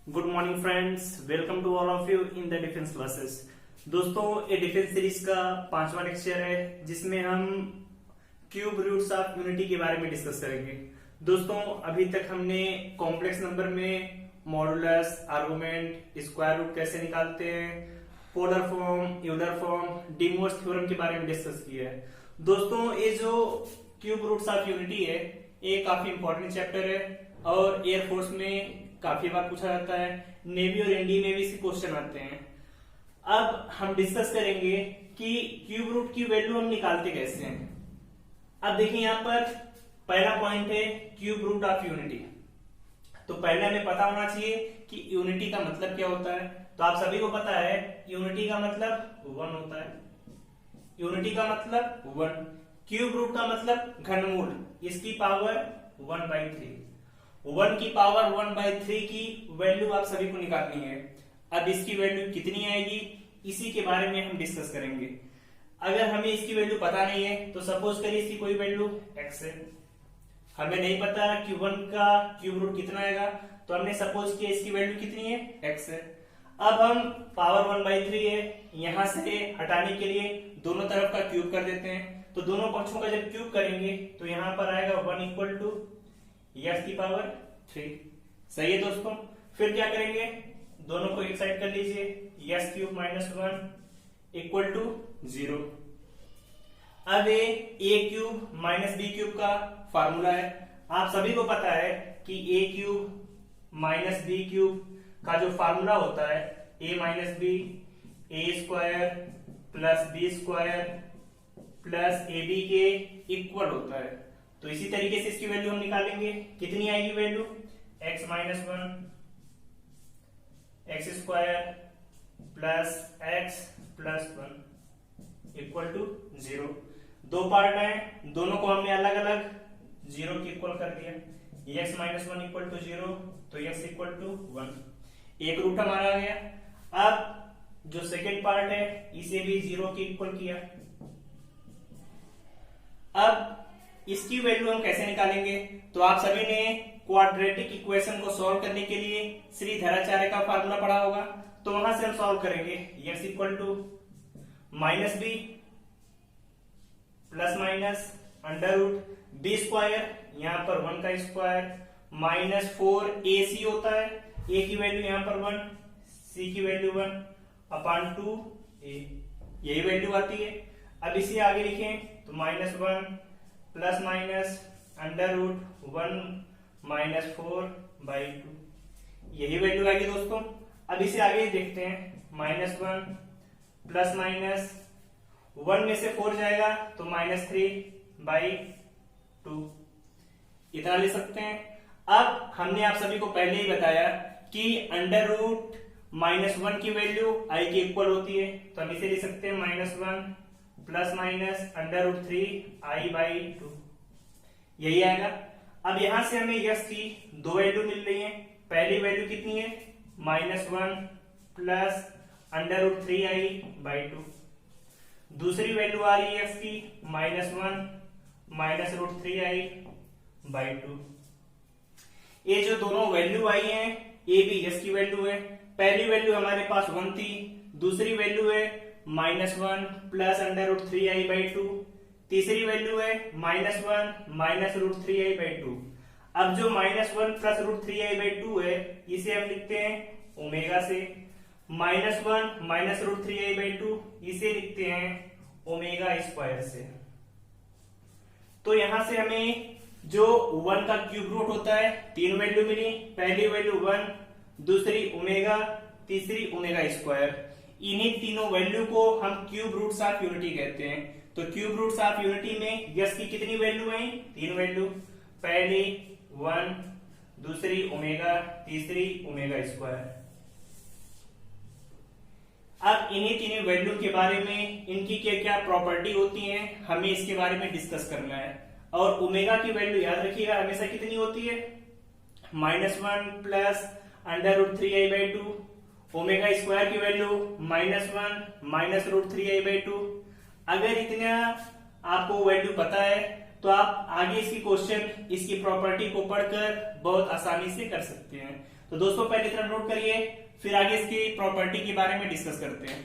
Good morning friends, welcome to all of you in the defence classes. दोस्तों, ये defence series का 5वां lecture है जिसमें हम क्यूब रूट्स ऑफ यूनिटी के बारे में डिस्कस करेंगे। दोस्तों, अभी तक हमने कॉम्प्लेक्स नंबर में मॉडुलस, आर्गुमेंट, स्क्वायर रूट कैसे निकालते हैं, polar form, Euler form, de Moivre's theorem के बारे में डिस्कस किया है। दोस्तों, ये जो क्यूब रूट्स ऑफ यूनिटी है ये काफी इंपॉर्टेंट चैप्टर है और एयरफोर्स में काफी बार पूछा जाता है, नेवी और एनडी में भी इसके क्वेश्चन आते हैं। अब हम डिस्कस करेंगे कि क्यूब रूट की वैल्यू हम निकालते कैसे हैं। अब देखिए, यहां पर पहला पॉइंट है क्यूब रूट ऑफ यूनिटी। तो पहले हमें पता होना चाहिए कि यूनिटी का मतलब क्या होता है। तो आप सभी को पता है यूनिटी का मतलब 1 होता है। यूनिटी का मतलब 1, क्यूब रूट का मतलब घनमूल, इसकी पावर 1/3। 1 की पावर 1/3 की वैल्यू आप सभी को निकालनी है। अब इसकी वैल्यू कितनी आएगी इसी के बारे में हम डिस्कस करेंगे। अगर हमें इसकी वैल्यू पता नहीं है तो सपोज करिए इसकी कोई वैल्यू x है, हमें नहीं पता कि 1 का क्यूब रूट कितना आएगा, तो हमने सपोज किया इसकी वैल्यू कितनी है, x है। अब हम पावर 1/3 है, यहां से हटाने के लिए दोनों तरफ का क्यूब कर देते हैं। तो दोनों पक्षों का जब क्यूब करेंगे तो यहां पर आएगा 1 इक्वल टू x की पावर 3। सही है दोस्तों। फिर क्या करेंगे, दोनों को एक साइड कर लीजिए, x cube minus 1 equal to 0। अब ये a cube minus b cube का फार्मूला है। आप सभी को पता है कि a cube minus b cube का जो फार्मूला होता है a minus b, a square plus b square plus ab के इक्वल होता है। तो इसी तरीके से इसकी वैल्यू हम निकालेंगे। कितनी आएगी value, x minus 1 x square plus x plus 1 equal to 0। दो पार्ट है, दोनों को हमने अलग अलग 0 की इक्वल कर दिया। x माइनस 1 इक्वल टू 0 तो x इक्वल टू 1, एक रूट हमारा आ गया। अब जो सेकेंड पार्ट है इसे भी 0 की इक्वल किया। अब इसकी वैल्यू हम कैसे निकालेंगे, तो आप सभी ने क्वाड्रेटिक इक्वेशन को सॉल्व करने के लिए श्रीधराचार्य का फार्मूला पढ़ा होगा, तो वहां से हम सॉल्व करेंगे। x equal to minus B plus minus under root B square, यहां पर 1 का स्क्वायर माइनस 4ac होता है। a की वैल्यू यहां पर 1, c की वैल्यू 1 अपॉन 2a, यही वैल्यू आती है। अब इसे आगे लिखें तो minus 1 plus minus under root 1 minus 4/2, यही वैल्यू आएगी दोस्तों। अब इसे आगे देखते हैं, माइनस 1 प्लस माइनस 1 में से 4 जाएगा तो माइनस 3/2, इतना ले सकते हैं। अब हमने आप सभी को पहले ही बताया कि अंडर रूट माइनस 1 की वैल्यू i के इक्वल होती है, तो हम इसे लिख सकते हैं minus 1 plus minus under root 3i/2, यही आएगा। अब यहां से हमें x की दो वैल्यू मिल रही है। पहली वैल्यू कितनी है, minus 1 plus under root 3i/2, दूसरी वैल्यू आ रही है x की माइनस 1 माइनस रूट 3i/2। ये जो दोनों वैल्यू आई है ये भी x की वैल्यू है। पहली वैल्यू हमारे पास 1 थी, दूसरी वैल्यू है minus 1 plus under root 3i/2, तीसरी वैल्यू है माइनस 1 माइनस रूट 3i/2। अब जो माइनस 1 प्लस रूट 3i/2 है इसे हम लिखते हैं ओमेगा से, माइनस 1 माइनस रूट 3i/2 इसे लिखते हैं ओमेगा स्क्वायर से। तो यहां से हमें जो 1 का क्यूब रूट होता है 3 वैल्यू मिली। पहली वैल्यू 1, दूसरी ओमेगा, तीसरी ओमेगा स्क्वायर। इन्हीं तीनों वैल्यू को हम क्यूब रूट्स ऑफ यूनिटी कहते हैं। तो क्यूब रूट्स ऑफ यूनिटी में यस की कितनी वैल्यू है, 3 वैल्यू, पहली 1, दूसरी ओमेगा, तीसरी ओमेगा स्क्वायर। अब इन्हीं तीनों वैल्यू के बारे में इनकी क्या क्या प्रॉपर्टी होती है हमें इसके बारे में डिस्कस करना है। और ओमेगा की वैल्यू याद रखिएगा हमेशा कितनी होती है, minus 1 plus under root 3i/2, omega square की value minus 1 minus root 3i/2। अगर इतना आपको वैल्यू पता है तो आप आगे इसकी क्वेश्चन इसकी प्रॉपर्टी को पढ़कर बहुत आसानी से कर सकते हैं। तो दोस्तों पहले तरह नोट करिए, फिर आगे इसकी प्रॉपर्टी के बारे में डिस्कस करते हैं।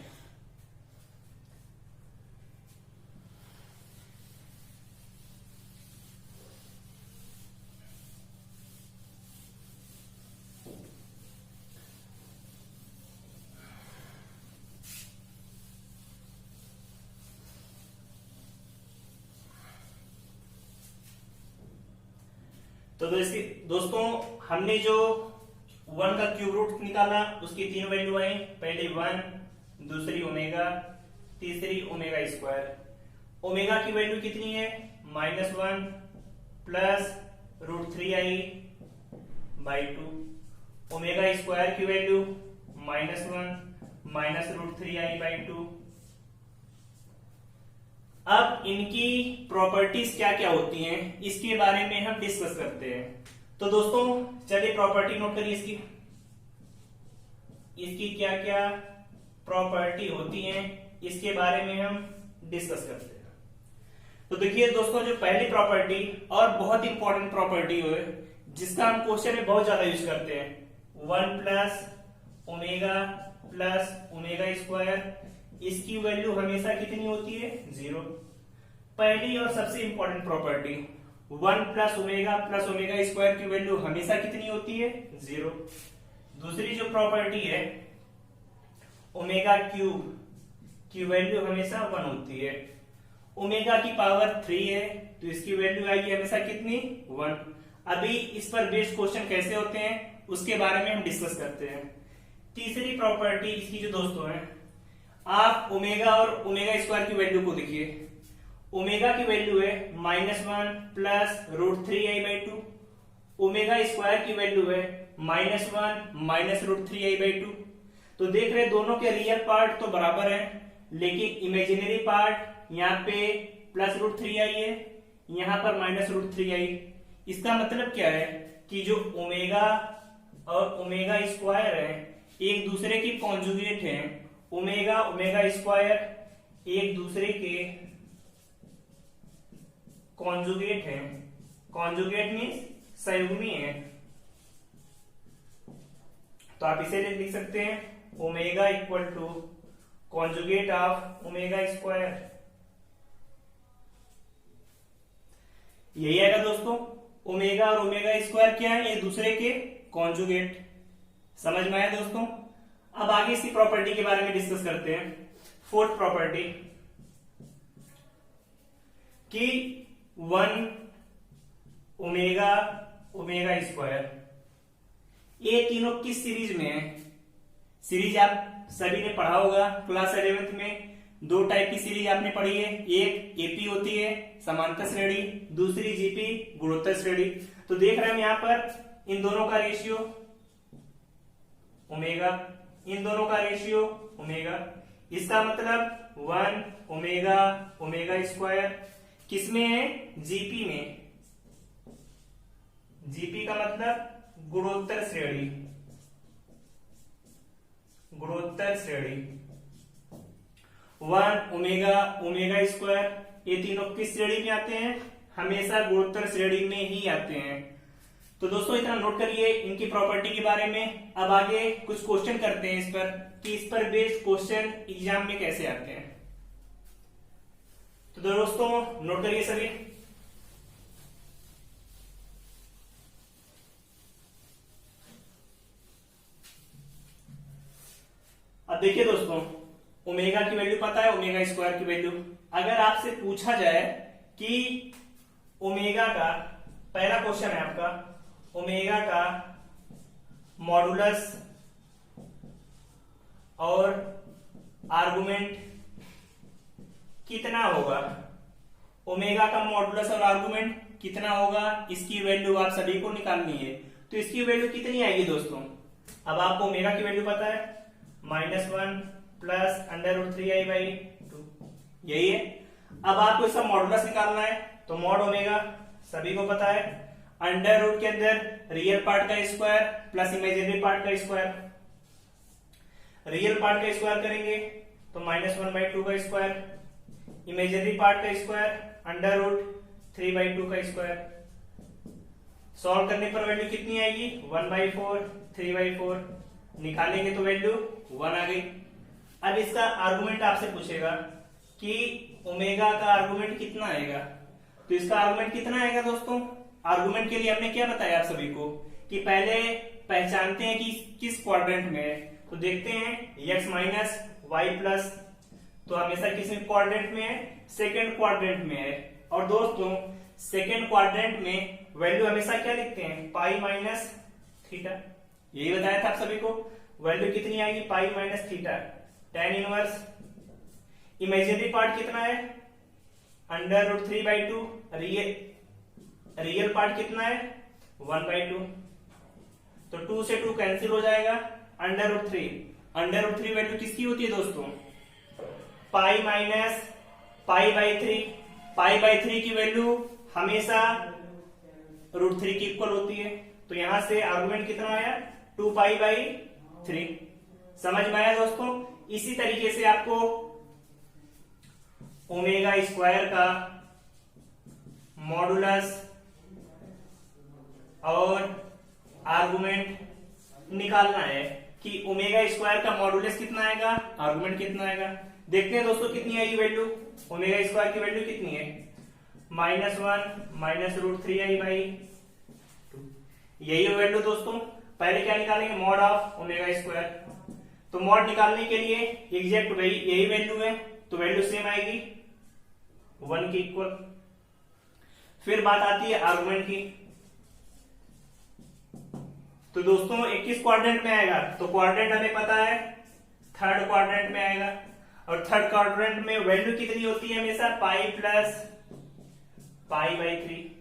तो दोस्तों हमने जो 1 का क्यूब रूट निकाला, उसकी 3 वैल्यू आई, पहले 1, दूसरी ओमेगा, तीसरी ओमेगा स्क्वायर। ओमेगा की वैल्यू कितनी है, -1 plus √3i by 2। Omega square की वैल्यू -1 माइनस √3i बाई 2। अब इनकी प्रॉपर्टीज क्या क्या होती हैं इसके बारे में हम डिस्कस करते हैं। तो दोस्तों चलिए प्रॉपर्टी नोट करिए इसकी क्या क्या प्रॉपर्टी होती हैं इसके बारे में हम डिस्कस करते हैं। तो देखिए दोस्तों, जो पहली प्रॉपर्टी और बहुत इंपॉर्टेंट प्रॉपर्टी है जिसका हम क्वेश्चन में बहुत ज्यादा यूज करते हैं, 1 प्लस ओमेगा स्क्वायर, इसकी वैल्यू हमेशा कितनी होती है, 0। पहली और सबसे important property, 1 plus omega square की वैल्यू हमेशा कितनी होती है, 0। दूसरी जो प्रॉपर्टी है, ओमेगा क्यूब की वैल्यू हमेशा 1 होती है। ओमेगा की पावर 3 है तो इसकी वैल्यू आएगी हमेशा कितनी, 1। अभी इस पर बेस्ड क्वेश्चन कैसे होते हैं उसके बारे में हम डिस्कस करते हैं। तीसरी प्रॉपर्टी इसकी जो दोस्तों है, आप ओमेगा और ओमेगा स्क्वायर की वैल्यू को देखिए। ओमेगा की वैल्यू है -1 plus √3i by 2। Omega square की वैल्यू है -1 माइनस √3i बाई 2। तो देख रहे दोनों के रियल पार्ट तो बराबर है, लेकिन इमेजिनरी पार्ट यहाँ पे प्लस √3i है, यहाँ पर माइनस √3i। इसका मतलब क्या है कि जो ओमेगा और ओमेगा स्क्वायर है एक दूसरे की कॉन्जुगेट है। ओमेगा स्क्वायर एक दूसरे के कॉन्जुगेट है। कॉन्जुगेट मीन्स संयुग्मी है। तो आप इसे लिख सकते हैं omega equal to conjugate of omega square. यही आएगा दोस्तों, ओमेगा और ओमेगा स्क्वायर क्या है, एक दूसरे के कॉन्जुगेट। समझ में आया दोस्तों। अब आगे इसकी प्रॉपर्टी के बारे में डिस्कस करते हैं। फोर्थ प्रॉपर्टी कि 1 ओमेगा स्क्वायर, ये तीनों किस सीरीज में है। सीरीज आप सभी ने पढ़ा होगा क्लास 11th में। 2 टाइप की सीरीज आपने पढ़ी है, एक एपी होती है समांतर श्रेणी, दूसरी जीपी गुणोत्तर श्रेणी। तो देख रहे हैं हम यहाँ पर इन दोनों का रेशियो ओमेगा, इन दोनों का रेशियो ओमेगा। इसका मतलब 1 ओमेगा स्क्वायर किसमें है, जीपी में। जीपी का मतलब गुणोत्तर श्रेणी, गुणोत्तर श्रेणी। 1 ओमेगा स्क्वायर, ये तीनों किस श्रेणी में आते हैं, हमेशा गुणोत्तर श्रेणी में ही आते हैं। तो दोस्तों इतना नोट करिए इनकी प्रॉपर्टी के बारे में। अब आगे कुछ क्वेश्चन करते हैं इस पर कि इस पर बेस्ड क्वेश्चन एग्जाम में कैसे आते हैं। तो दोस्तों नोट करिए सभी। अब देखिए दोस्तों, ओमेगा की वैल्यू पता है, ओमेगा स्क्वायर की वैल्यू। अगर आपसे पूछा जाए कि ओमेगा का, पहला क्वेश्चन है आपका, ओमेगा का मॉडुलस और आर्गुमेंट कितना होगा, ओमेगा का मॉडुलस और आर्गुमेंट कितना होगा, इसकी वैल्यू आप सभी को निकालनी है। तो इसकी वैल्यू कितनी आएगी दोस्तों। अब आपको ओमेगा की वैल्यू पता है, -1 प्लस √3i बाई 2, यही है। अब आपको इसका मॉडुलस निकालना है, तो मॉड ओमेगा सभी को पता है, अंडर रूट के अंदर रियल पार्ट का स्क्वायर प्लस इमेजिनरी पार्ट का स्क्वायर। रियल पार्ट का स्क्वायर करेंगे तो -1/2 का स्क्वायर, इमेजिनरी पार्ट का स्क्वायर अंडर रूट 3/2 का स्क्वायर। सॉल्व करने पर वैल्यू कितनी आएगी 1/4, 3/4 निकालेंगे तो वैल्यू 1 आ गई। अब इसका आर्गुमेंट आपसे पूछेगा कि ओमेगा का आर्गुमेंट कितना आएगा, तो इसका आर्गुमेंट कितना आएगा दोस्तों। आर्गुमेंट के लिए हमने क्या बताया आप सभी को कि पहले पहचानते हैं कि किस क्वाड्रेंट में है, तो देखते हैं x माइनस वाई प्लस, तो हमेशा किस क्वाड्रेंट में है, सेकेंड क्वाड्रेंट में है। और दोस्तों सेकेंड क्वाड्रेंट में वैल्यू हमेशा क्या लिखते हैं, पाई माइनस थीटा, यही बताया था आप सभी को। वैल्यू कितनी आएगी, pi minus theta, tan inverse. Imaginary part कितना है, √3/2, रियल पार्ट कितना है 1/2, तो 2 से 2 कैंसिल हो जाएगा, √3। √3 वैल्यू किसकी होती है दोस्तों, पाई माइनस पाई/3। पाई/3 की वैल्यू हमेशा √3 की इक्वल होती है, तो यहां से आर्गुमेंट कितना आया 2π/3। समझ में आया दोस्तों। इसी तरीके से आपको ओमेगा स्क्वायर का मॉडुलस और आर्गुमेंट निकालना है कि ओमेगा स्क्वायर का मॉडुलस कितना आएगा, आर्गुमेंट कितना आएगा। देखते हैं दोस्तों कितनी आएगी वैल्यू, ओमेगा स्क्वायर की वैल्यू कितनी है -1 -√3i/2, यही वैल्यू दोस्तों। पहले क्या निकालेंगे, मॉड ऑफ ओमेगा स्क्वायर, तो मॉड निकालने के लिए एग्जैक्ट यही वैल्यू है, तो वैल्यू सेम आएगी 1 की इक्वल। फिर बात आती है आर्गुमेंट की, तो दोस्तों 21 क्वाड्रेंट में आएगा, तो क्वाड्रेंट हमें पता है थर्ड क्वाड्रेंट में आएगा, और थर्ड क्वाड्रेंट में वैल्यू कितनी होती है हमेशा, पाई प्लस पाई/3,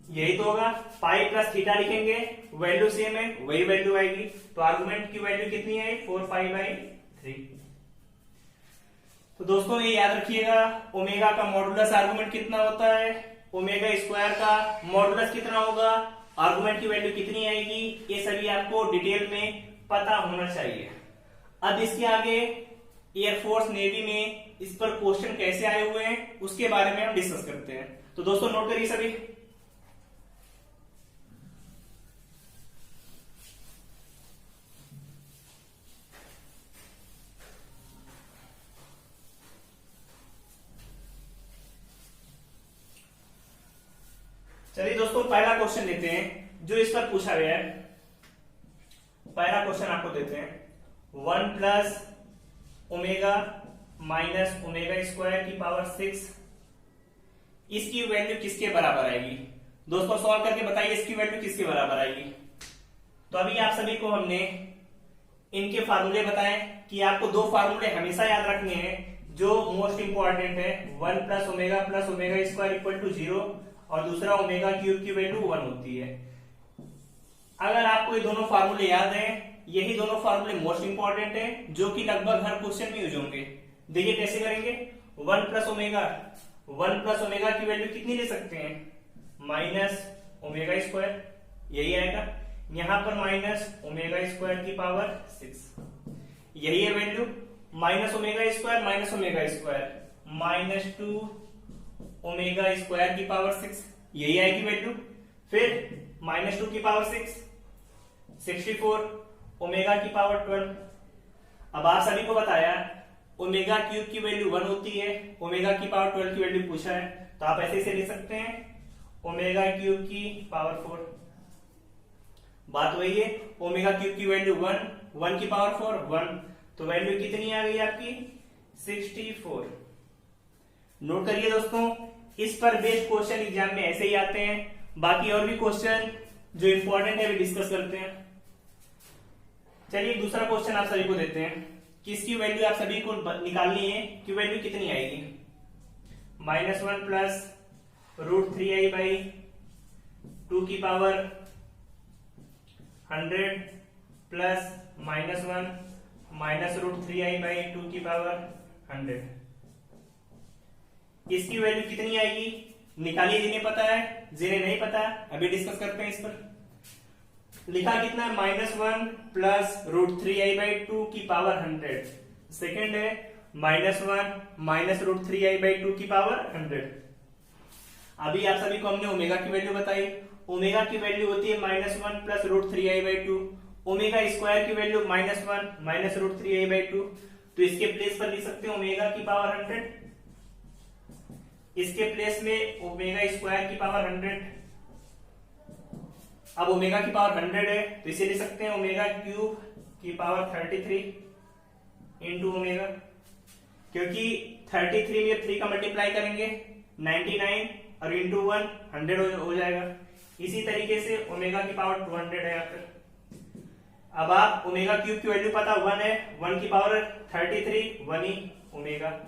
यही तो होगा। पाई प्लस थीटा लिखेंगे, वैल्यू सेम है, वही वैल्यू आएगी, तो आर्गुमेंट की वैल्यू कितनी है 4π/3। तो दोस्तों ये याद रखिएगा, ओमेगा का मॉडुलस आर्गुमेंट कितना होता है, ओमेगा स्क्वायर का मॉडुलस कितना होगा, आर्गुमेंट की वैल्यू कितनी आएगी, ये सभी आपको डिटेल में पता होना चाहिए। अब इसके आगे एयरफोर्स नेवी में इस पर क्वेश्चन कैसे आए हुए हैं उसके बारे में हम डिस्कस करते हैं। तो दोस्तों नोट करिए सभी। चलिए दोस्तों पहला क्वेश्चन लेते हैं जो इस पर पूछा गया है। पहला क्वेश्चन आपको देते हैं, 1 plus omega minus omega square की पावर 6, इसकी वैल्यू किसके बराबर आएगी। दोस्तों सॉल्व करके बताइए इसकी वैल्यू किसके बराबर आएगी। तो अभी आप सभी को हमने इनके फार्मूले बताए कि आपको दो फार्मूले हमेशा याद रखने हैं जो मोस्ट इंपॉर्टेंट है, 1 plus omega square equal to 0 और दूसरा ओमेगा क्यूब की वैल्यू 1 होती है। अगर आपको ये दोनों फार्मूले याद हैं, यही दोनों फार्मूले मोस्ट इंपॉर्टेंट है जो कि लगभग हर क्वेश्चन में यूज होंगे। देखिए कैसे करेंगे, 1 प्लस ओमेगा की वैल्यू कितनी ले सकते हैं, माइनस ओमेगा स्क्वायर, यही आएगा। यहां पर माइनस ओमेगा स्क्वायर की पावर 6, यही है value. Minus omega square -2 omega square की पावर 6, यही आएगी वैल्यू। फिर -2 की पावर 6 64 ओमेगा की पावर 12। अब आप सभी को बताया ओमेगा क्यूब की वैल्यू 1 होती है, ओमेगा की पावर 12 की वैल्यू पूछा है, तो आप ऐसे लिख सकते हैं ओमेगा क्यूब की पावर 4। बात वही है, ओमेगा क्यूब की वैल्यू 1 की पावर 4 1, तो वैल्यू कितनी आ गई आपकी 64। नोट करिए दोस्तों, इस पर बेस्ड क्वेश्चन एग्जाम में ऐसे ही आते हैं। बाकी और भी क्वेश्चन जो इंपॉर्टेंट है वे डिस्कस करते हैं। चलिए दूसरा क्वेश्चन आप सभी को देते हैं कि इसकी वैल्यू आप सभी को निकालनी है कि वैल्यू कितनी आएगी, -1 प्लस √3i/2 की पावर 100 प्लस -1 माइनस √3i/2 की पावर 100, इसकी वैल्यू कितनी आएगी निकालिए। जिन्हें पता है, जिन्हें नहीं पता अभी डिस्कस करते हैं इस पर। लिखा कितना है, -1 प्लस √3i/2 की पावर 100, सेकेंड है -1 माइनस √3i/2 की पावर 100। अभी आप सभी को हमने ओमेगा की वैल्यू बताई, ओमेगा की वैल्यू होती है -1 प्लस √3i/2, ओमेगा स्क्वायर की वैल्यू -1 माइनस √3i/2। तो इसके प्लेस पर लिख सकते हैं ओमेगा की पावर 100, इसके प्लेस में ओमेगा स्क्वायर की पावर 100। अब ओमेगा की पावर 100 है तो इसे लिख सकते हैं ओमेगा क्यूब की पावर 33 इंटू ओमेगा, क्योंकि 33 में 3 का मल्टीप्लाई करेंगे 99 और इंटू 1 100 हो जाएगा। इसी तरीके से ओमेगा की पावर 200 है यहाँ पर। अब आप ओमेगा क्यूब की वैल्यू पता 1 है, 1 की पावर 33 1 ही ओमेगा।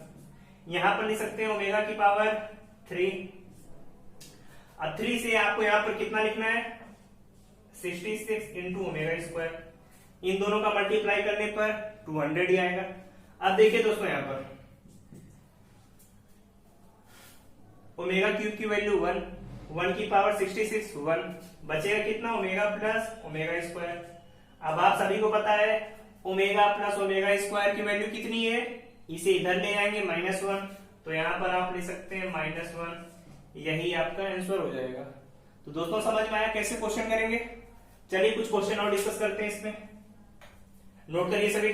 यहां पर लिख सकते हैं ओमेगा की पावर 3। अब 3 से आपको यहां पर कितना लिखना है 66 इंटू ओमेगा स्क्वायर। इन दोनों का मल्टीप्लाई करने पर 200 ही आएगा। अब देखिए दोस्तों यहां पर ओमेगा क्यूब की वैल्यू 1, 1 की पावर 66 1, बचेगा कितना ओमेगा प्लस ओमेगा स्क्वायर। अब आप सभी को पता है ओमेगा प्लस ओमेगा स्क्वायर की वैल्यू कितनी है, इसे इधर ले आएंगे -1, तो यहां पर आप ले सकते हैं -1, यही आपका आंसर हो जाएगा। तो दोस्तों समझ में आया कैसे क्वेश्चन करेंगे। चलिए कुछ क्वेश्चन और डिस्कस करते हैं इसमें, नोट करिए सभी।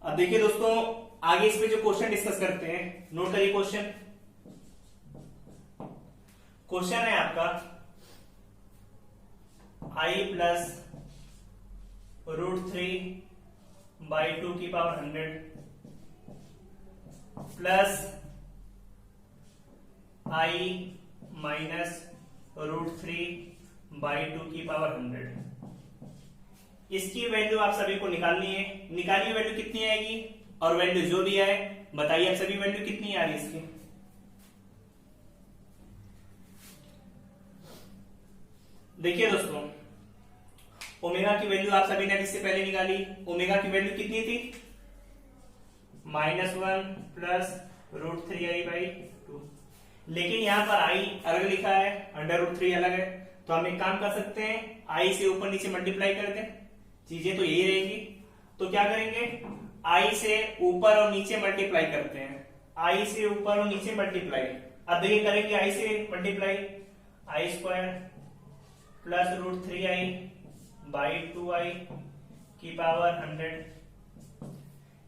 अब देखिए दोस्तों आगे इसमें जो क्वेश्चन डिस्कस करते हैं, नोट करिए क्वेश्चन। क्वेश्चन है आपका i प्लस √3/2 की पावर 100 प्लस i माइनस √3/2 की पावर 100। इसकी वैल्यू आप सभी को निकालनी है। निकालिए वैल्यू कितनी आएगी, और वैल्यू जो भी आए बताइए आप सभी वैल्यू कितनी आ रही है इसकी। देखिए दोस्तों ओमेगा की वैल्यू आप सभी ने इससे पहले निकाली। ओमेगा की वैल्यू कितनी थी -1 प्लस √3i/2, लेकिन यहां पर i अलग लिखा है, √3 अलग है, तो हम एक काम कर सकते हैं i से ऊपर नीचे मल्टीप्लाई कर दें, चीजें तो यही रहेंगी। तो क्या करेंगे i से ऊपर और नीचे मल्टीप्लाई करते हैं, i से ऊपर और नीचे मल्टीप्लाई। अब देखिए करेंगे i से multiply, i square plus √3i/2i की पावर 100।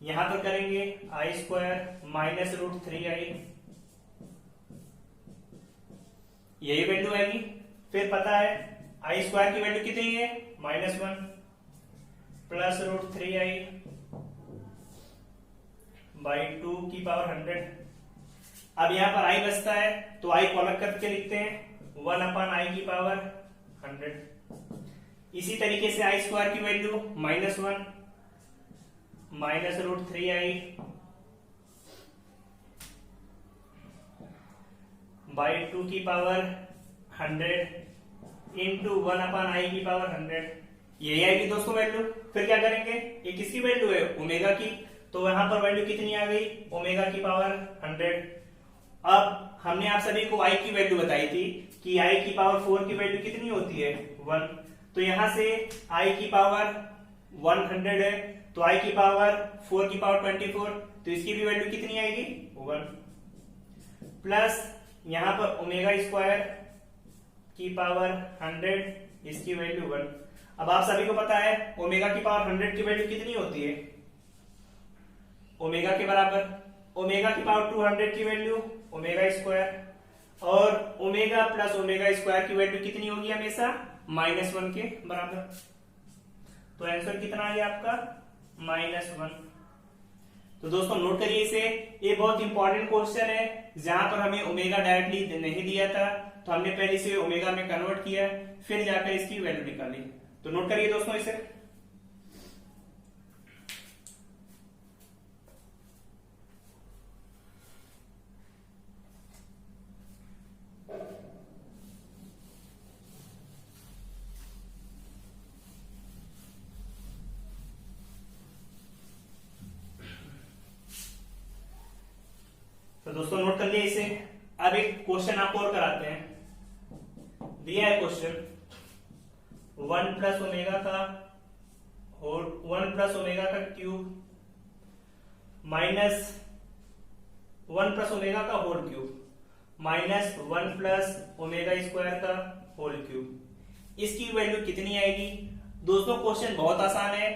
यहां पर करेंगे i स्क्वायर माइनस √3i, यही वैल्यू आएगी। फिर पता है i स्क्वायर की वैल्यू कितनी है -1 प्लस √3i/2 की पावर 100। अब यहां पर i बचता है तो i को अलग करके लिखते हैं 1/i की पावर 100। इसी तरीके से i स्क्वायर की वैल्यू -1 माइनस √3i/2 की पावर 100 इंटू 1/i की पावर 100, यही आएगी दोस्तों वैल्यू। फिर क्या करेंगे, ये किसकी वैल्यू है ओमेगा की, तो यहां पर वैल्यू कितनी आ गई ओमेगा की पावर 100। अब हमने आप सभी को i की वैल्यू बताई थी कि i की पावर 4 की वैल्यू कितनी होती है 1, तो यहां से i की पावर 100 है, तो i की पावर 4 की पावर 24, तो इसकी भी वैल्यू कितनी आएगी 1, प्लस यहां पर ओमेगा स्क्वायर की पावर 100, इसकी वैल्यू 1। अब आप सभी को पता है ओमेगा की पावर 100 की वैल्यू कितनी होती है ओमेगा के बराबर, ओमेगा की पावर 200 की वैल्यू ओमेगा स्क्वायर, और ओमेगा प्लस ओमेगा स्क्वायर की वैल्यू कितनी होगी हमेशा -1 के बराबर। तो आंसर कितना आ गया आपका -1। तो दोस्तों नोट करिए इसे, ये बहुत इंपॉर्टेंट क्वेश्चन है जहां पर हमें ओमेगा डायरेक्टली नहीं दिया था, तो हमने पहले इसे ओमेगा में कन्वर्ट किया फिर जाकर इसकी वैल्यू निकाली। तो नोट करिए दोस्तों इसे। तो तो दोस्तों नोट कर लिया इसे। अब एक क्वेश्चन आपको और कराते हैं। दिया है क्वेश्चन 1 प्लस ओमेगा का क्यूब माइनस 1 प्लस ओमेगा का whole cube minus 1 plus omega square का होल क्यूब, इसकी वैल्यू कितनी आएगी। दोस्तों क्वेश्चन बहुत आसान है,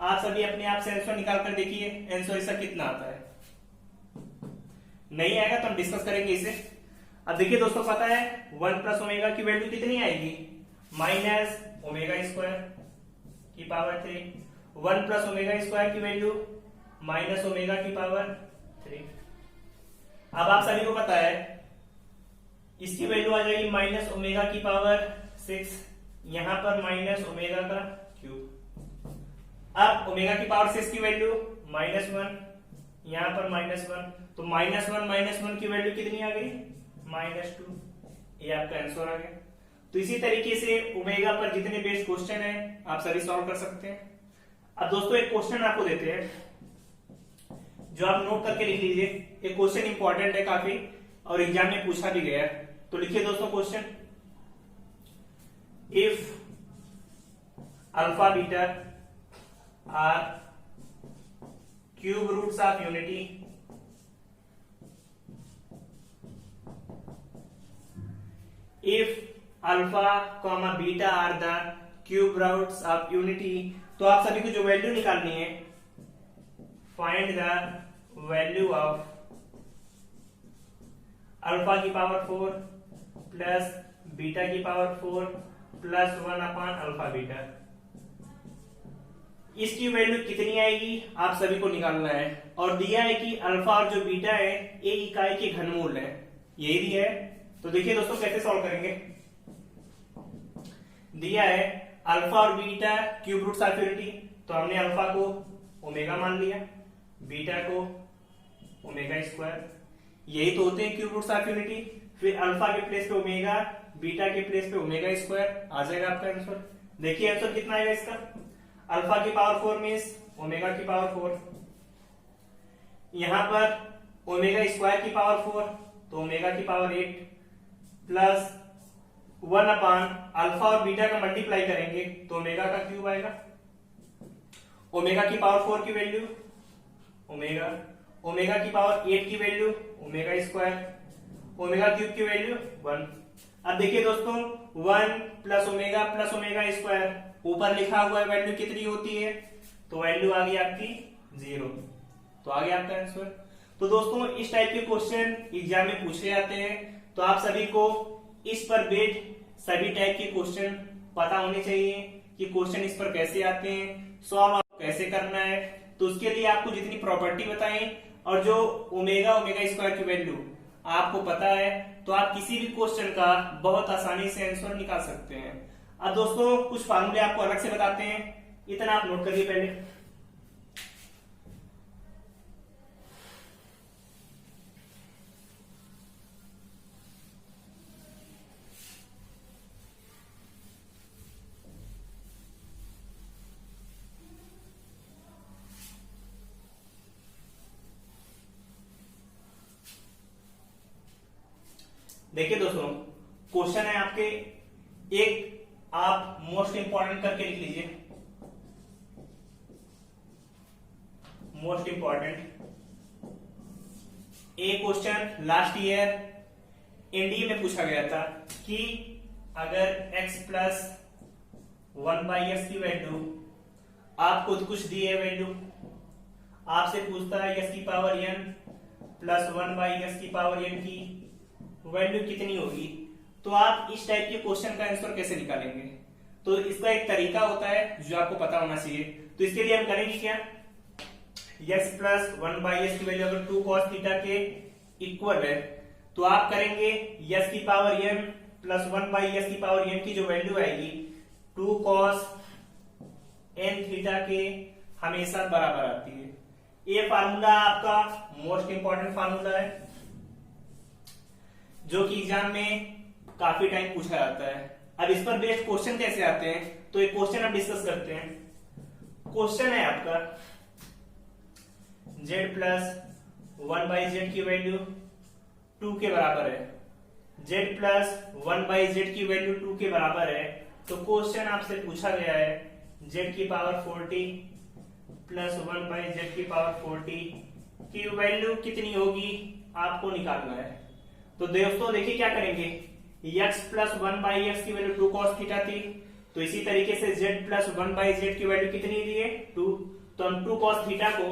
आप सभी अपने आप से आंसर निकाल कर देखिए आंसर इसका कितना आता है। नहीं आएगा तो हम डिस्कस करेंगे इसे। अब देखिए दोस्तों, पता है 1 प्लस ओमेगा की वैल्यू कितनी आएगी, माइनस ओमेगा स्क्वायर की पावर 3। 1 प्लस ओमेगा स्क्वायर की वैल्यू माइनस ओमेगा की पावर 3। अब आप सभी को पता है इसकी वैल्यू आ जाएगी माइनस ओमेगा की पावर 6, यहां पर माइनस ओमेगा का क्यूब। अब ओमेगा की पावर 6 की वैल्यू -1, यहां पर -1, तो -1 की वैल्यू कितनी आ गई, -2। ये आपका आंसर आ गया। तो इसी तरीके से ओमेगा पर जितने बेस्ड क्वेश्चन है आप सभी सॉल्व कर सकते हैं। अब दोस्तों एक क्वेश्चन आपको देते हैं जो आप नोट करके लिख लीजिए। ये क्वेश्चन इंपॉर्टेंट है काफी और एग्जाम में पूछा भी गया है। तो लिखिए दोस्तों question, if alpha beta are cube roots of unity if alpha comma beta are the cube roots of unity. तो आप सभी को जो वैल्यू निकालनी है, find the value of alpha की पावर 4 प्लस बीटा की power 4 plus 1 upon alpha beta. इसकी वैल्यू कितनी आएगी आप सभी को निकालना है। और दिया है कि अल्फा और जो बीटा है एक इकाई के घनमूल है, यही दिया है। तो देखिए दोस्तों कैसे सॉल्व करेंगे। दिया है अल्फा और beta cube roots of unity, तो हमने अल्फा को ओमेगा मान लिया, बीटा को ओमेगा स्क्वायर, यही तो होते हैं क्यूब रूट्स ऑफ यूनिटी। फिर अल्फा के प्लेस पे ओमेगा, बीटा के प्लेस पे ओमेगा स्क्वायर, आ जाएगा आपका आंसर। देखिए आंसर कितना आएगा इसका, अल्फा की पावर 4 मीन्स ओमेगा की पावर 4, यहां पर ओमेगा स्क्वायर की पावर 4 तो ओमेगा की पावर 8 प्लस 1 अपान अल्फा और बीटा का मल्टीप्लाई करेंगे तो ओमेगा का क्यूब आएगा। ओमेगा की पावर 4 की वैल्यू ओमेगा, ओमेगा की पावर 8 की value omega square, omega cube की वैल्यू 1। अब देखिए दोस्तों 1 प्लस ओमेगा स्क्वायर, ऊपर लिखा हुआ है वैल्यू कितनी होती है, तो वैल्यू आ गई आपकी 0, तो आ गया आपका आंसर। तो दोस्तों इस टाइप के क्वेश्चन एग्जाम में पूछे जाते हैं, तो आप सभी को इस पर बेस्ड सभी टाइप के क्वेश्चन पता होने चाहिए कि क्वेश्चन इस पर कैसे आते हैं, सॉल्व कैसे करना है। तो उसके लिए आपको जितनी प्रॉपर्टी बताएं और जो ओमेगा स्क्वायर की वैल्यू आपको पता है, तो आप किसी भी क्वेश्चन का बहुत आसानी से आंसर निकाल सकते हैं। अब दोस्तों कुछ फार्मूले आपको अलग से बताते हैं, इतना आप नोट करिए पहले। देखिए दोस्तों क्वेश्चन है आपके, एक आप मोस्ट इंपॉर्टेंट करके लिख लीजिए, मोस्ट इंपॉर्टेंट। एक क्वेश्चन लास्ट ईयर एनडीए में पूछा गया था कि अगर x प्लस 1/s की वैल्यू, आपको कुछ दी है वैल्यू, आपसे पूछता है s की पावर n प्लस 1/s की पावर n की वैल्यू कितनी होगी, तो आप इस टाइप के क्वेश्चन का आंसर कैसे निकालेंगे। तो इसका एक तरीका होता है जो आपको पता होना चाहिए। तो इसके लिए हम करेंगे क्या, x प्लस 1/s की वैल्यू अगर 2 cos थीटा के इक्वल है, तो आप करेंगे s की पावर n प्लस 1/s की पावर n की जो वैल्यू आएगी 2 cos n थीटा के हमेशा बराबर आती है। ये फार्मूला आपका मोस्ट इंपॉर्टेंट फार्मूला है जो कि एग्जाम में काफी टाइम पूछा जाता है। अब इस पर बेस्ड क्वेश्चन कैसे आते हैं, तो एक क्वेश्चन हम डिस्कस करते हैं। क्वेश्चन है आपका z प्लस 1/z की वैल्यू 2 के बराबर है, z प्लस 1/z की वैल्यू 2 के बराबर है, तो क्वेश्चन आपसे पूछा गया है z की पावर 40 प्लस 1/z की पावर 40 की वैल्यू कितनी होगी आपको निकालना है। तो दोस्तों देखिए क्या करेंगे, x प्लस 1/x की वैल्यू 2 cos थीटा थी, तो इसी तरीके से z प्लस 1/z की वैल्यू कितनी दी है 2, तो हम 2 cos थीटा को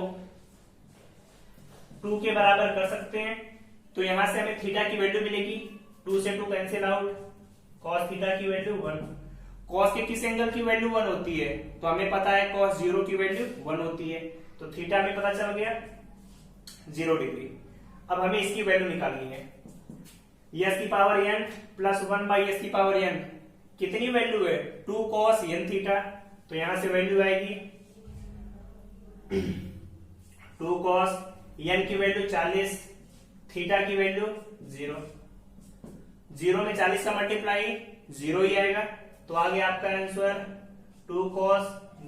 2 के बराबर कर सकते हैं। तो यहां से हमें थीटा की वैल्यू मिलेगी, 2 से 2 कैंसिल आउट, cos थीटा की वैल्यू 1। cos के किस एंगल की वैल्यू 1 होती है, तो हमें पता है cos 0 की वैल्यू 1 होती है, तो थीटा हमें पता चल गया 0 डिग्री। अब हमें इसकी वैल्यू निकालनी है, s की पावर n प्लस 1/s की पावर n कितनी वैल्यू है 2 cos n थीटा, तो यहां से वैल्यू आएगी 2 cos n की वैल्यू 40, थीटा की वैल्यू 0, 0 में 40 का मल्टीप्लाई 0 ही आएगा, तो आ गया आपका आंसर 2 cos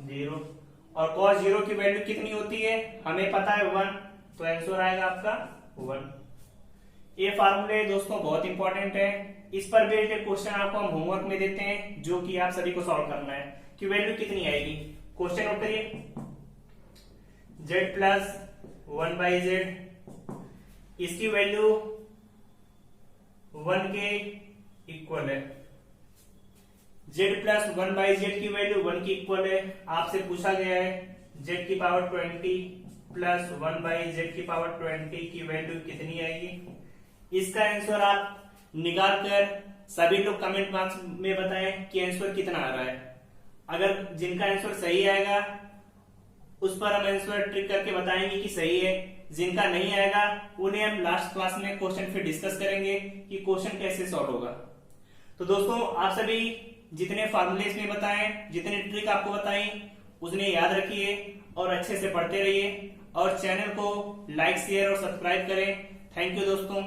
0, और cos 0 की वैल्यू कितनी होती है हमें पता है 1, तो आंसर आएगा आपका 1। ये फार्मूले दोस्तों बहुत इंपॉर्टेंट है, इस पर बेस्ड एक क्वेश्चन आपको हम होमवर्क में देते हैं जो कि आप सभी को सॉल्व करना है कि वैल्यू कितनी आएगी। क्वेश्चन नोट करिए, z प्लस 1/z, इसकी वैल्यू 1 के इक्वल है, z प्लस 1/z की वैल्यू 1 की इक्वल है। आपसे पूछा गया है z की पावर 20 प्लस 1/z की पावर 20 की वैल्यू कितनी आएगी। इसका आंसर आप निकाल कर सभी लोग कमेंट बॉक्स में बताएं कि आंसर कितना आ रहा है। अगर जिनका आंसर सही आएगा उस पर हम आंसर ट्रिक करके बताएंगे कि सही है, जिनका नहीं आएगा उन्हें हम लास्ट क्लास में क्वेश्चन फिर डिस्कस करेंगे कि क्वेश्चन कैसे सॉल्व होगा। तो दोस्तों आप सभी जितने फार्मूले इसमें बताएं, जितने ट्रिक आपको बताई उसने याद रखिए और अच्छे से पढ़ते रहिए, और चैनल को लाइक शेयर और सब्सक्राइब करें। थैंक यू दोस्तों।